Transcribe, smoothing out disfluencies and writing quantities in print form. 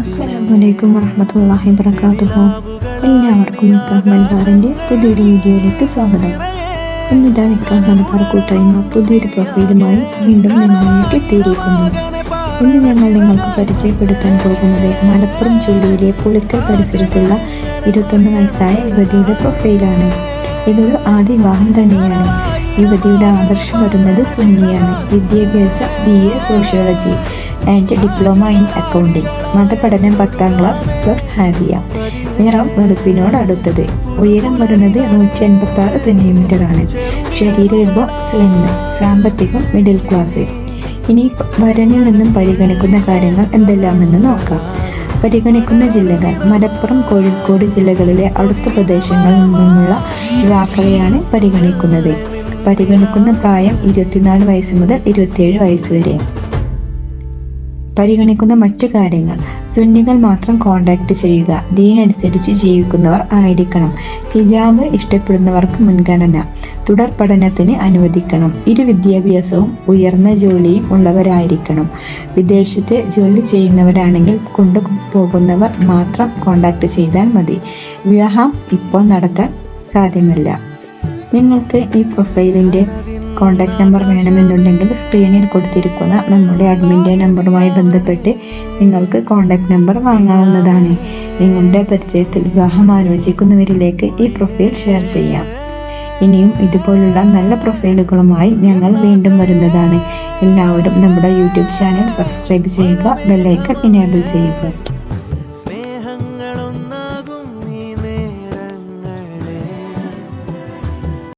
അസ്സലാമലൈക്കും വറഹ്മത്തുള്ളാഹി വബറകാതുഹു. എല്ലാവർക്കും നിക്കാഹ് മലബാറിൻ്റെ പുതിയൊരു വീഡിയോയിലേക്ക് സ്വാഗതം. ഇന്നിതാ നിക്കാഹ് മലബാർ കൂട്ടായ്മ പുതിയൊരു പ്രൊഫൈലുമായി വീണ്ടും നിങ്ങളിലേക്ക് എത്തിയിരിക്കുന്നു. ഇന്ന് ഞങ്ങൾ നിങ്ങൾക്ക് പരിചയപ്പെടുത്താൻ പോകുന്നത് മലപ്പുറം ജില്ലയിലെ പുളിക്കൽ പരിസരത്തുള്ള 21 വയസ്സായ യുവതിയുടെ പ്രൊഫൈലാണ്. ഇതൊരു ആദ്യ വിവാഹം തന്നെയാണ്. യുവതിയുടെ ആദർശം വരുന്നത് സുന്നിയാണ്. വിദ്യാഭ്യാസ BA sociology and diploma in accounting. മതപഠനം 10ാം ക്ലാസ് പ്ലസ് ഹാദിയ. നിറം വെളുപ്പിനോട് അടുത്തത്. ഉയരം വരുന്നത് 186 സെന്റിമീറ്റർ ആണ്. ശരീരരൂപം സ്ലിം. സാമ്പത്തികം മിഡിൽ ക്ലാസ്. ഇനി വരനിൽ നിന്നും പരിഗണിക്കുന്ന കാര്യങ്ങൾ എന്തെല്ലാമെന്ന് നോക്കാം. പരിഗണിക്കുന്ന ജില്ലകൾ മലപ്പുറം, കോഴിക്കോട് ജില്ലകളിലെ അടുത്ത പ്രദേശങ്ങളിൽ നിന്നുമുള്ള യുവാക്കളെയാണ് പരിഗണിക്കുന്നത്. പരിഗണിക്കുന്ന പ്രായം 24 വയസ്സ് മുതൽ 27 വയസ്സ് വരെ. പരിഗണിക്കുന്ന മറ്റു കാര്യങ്ങൾ: സുന്നികൾ മാത്രം കോണ്ടാക്ട് ചെയ്യുക. ദീനനുസരിച്ച് ജീവിക്കുന്നവർ ആയിരിക്കണം. ഹിജാബ് ഇഷ്ടപ്പെടുന്നവർക്ക് മുൻഗണന. തുടർ പഠനത്തിന് അനുവദിക്കണം. വിദ്യാഭ്യാസവും ഉയർന്ന ജോലിയും ഉള്ളവരായിരിക്കണം. വിദേശത്ത് ജോലി ചെയ്യുന്നവരാണെങ്കിൽ കൊണ്ടുപോകുന്നവർ മാത്രം കോണ്ടാക്ട് ചെയ്താൽ മതി. വിവാഹം ഇപ്പോൾ നടത്താൻ സാധ്യമല്ല. നിങ്ങൾക്ക് ഈ പ്രൊഫൈലിൻ്റെ കോണ്ടാക്ട് നമ്പർ വേണമെന്നുണ്ടെങ്കിൽ സ്ക്രീനിൽ കൊടുത്തിരിക്കുന്ന നമ്മുടെ അഡ്മിൻ്റെ നമ്പറുമായി ബന്ധപ്പെട്ട് നിങ്ങൾക്ക് കോണ്ടാക്ട് നമ്പർ വാങ്ങാവുന്നതാണ്. നിങ്ങളുടെ പരിചയത്തിൽ വിവാഹം ആലോചിക്കുന്നവരിലേക്ക് ഈ പ്രൊഫൈൽ ഷെയർ ചെയ്യാം. ഇനിയും ഇതുപോലുള്ള നല്ല പ്രൊഫൈലുകളുമായി ഞങ്ങൾ വീണ്ടും വരുന്നതാണ്. എല്ലാവരും നമ്മുടെ യൂട്യൂബ് ചാനൽ സബ്സ്ക്രൈബ് ചെയ്യുക, ബെല്ലൈക്കൺ എനേബിൾ ചെയ്യുക.